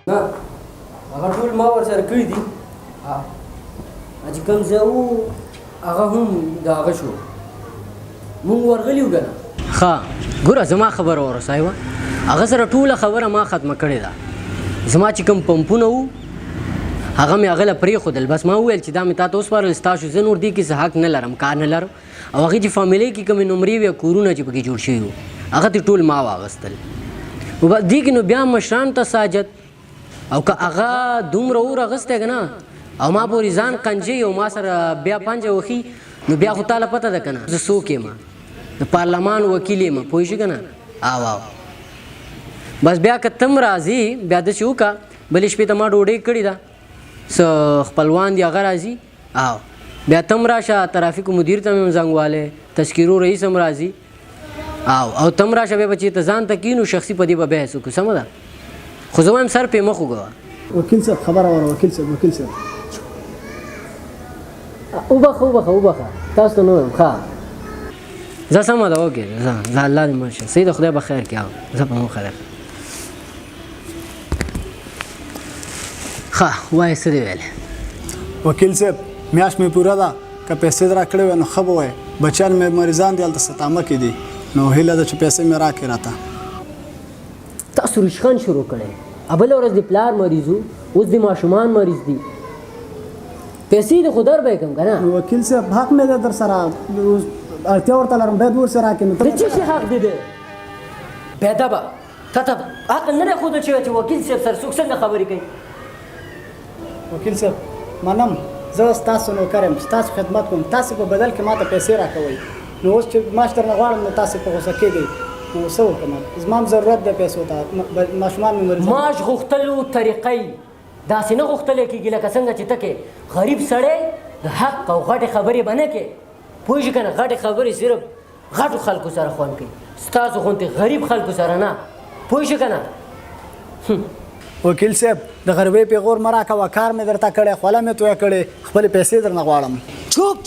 نه هغه ټول ما ورسره کړي دي چې کوم ځای وو هغه هم د هغه شو مونږ ورغلي وو که نه ښه ګوره زما خبره ورسوي وه هغه سره ټوله خبره ما ختمه کړې ده زما چې کوم پمپونه وو هغه مې هغه له پرېښودل بس ما وویل چې دا مې تا ته وسپارل ستاسو زه نور دې کې څه حق نه لرم کار نه لرم او هغې چې فامیلۍ کې کومې نمرې وې کورونه چې پکې جوړ شوي وو هغه ترې ټول ما واغېستل دې کې نو بیا مشرانو ته ساجت او که هغه دومره اور اغستی که نه او ما پورې ځان قنجې او ما سره بیا پنجه وخي نو بیا خو تاله پته ده که نه زه څوک یم د پارلمان وکیل یم پوه شي که نه او بس بیا که تم راځي بیا داسې وکړه بلې شپې ته ما ډوډۍ کړې ده څه خپلوان دي هغه راځي او بیا تم راشه ترافیکو مدیر ته مې زنګ والی تذکیرو رئیس هم راځي او تم راشه بیا به چې ته ځان ته کینو شخصي په دې به بحث وکړو سمه ده خو زه وایم سر پې مخ وګوه وکیل صاحب خبره وره وکیل صاحب وبخه تاسو ته نه وایم ښه زه سمه ده اوکې زه الله دې مړ شه صحیح ده خدای به خیر کړي زه په مخه ده ښه وایه څه دې ویلې وکیل صاحب میاشت مې پوره ده که پیسې در راکړې وای نو ښه به وای بچیان مې مریضان دي هلته ستامه کې دي نو هیله ده چې پیسې مې راکړې راته تاسو رشخند شروع کړی بله ورځ د پلار مریض و اوس د ماشومان مریض دي پیسې د خو در به یې کړم که نه وکیل صاحب حق مې دی در سره اړتیا ورته لرم باید ورسې راکړې د څه شي حق دی دی بېادبه تا ته عقل نه دی ښودل شوی چې وکیل صاحب سره څوک څنګه خبرې کوي وکیل صاحب منم زه ستاسو نوکر یم ستاسو خدمت کوم تاسو په بدل کې ماته پیسې راکوئ نو اوس چې معاش درنه غواړم نو تاسو په غوسه کېږئ نو څه وکړم زما هم ضرورت دی پیسو ته ماشومان مې مریض معاش غوښتلو طریقې داسې نه غوښتلی کېږي لکه څنګه چې ته کې غریب سړی د حق او غټې خبرې به نه کې پوه شي که نه غټې خبرې صرف غټو خلکو سره خوند کوي ستاسو غوندې غریب خلکو سره نه پوه شي که نه وکیل صاحب د غریبۍ پیغور مه راکوه کار مې درته کړی خوله مې تویه کړې خپلې پیسې درنه غواړم چوپ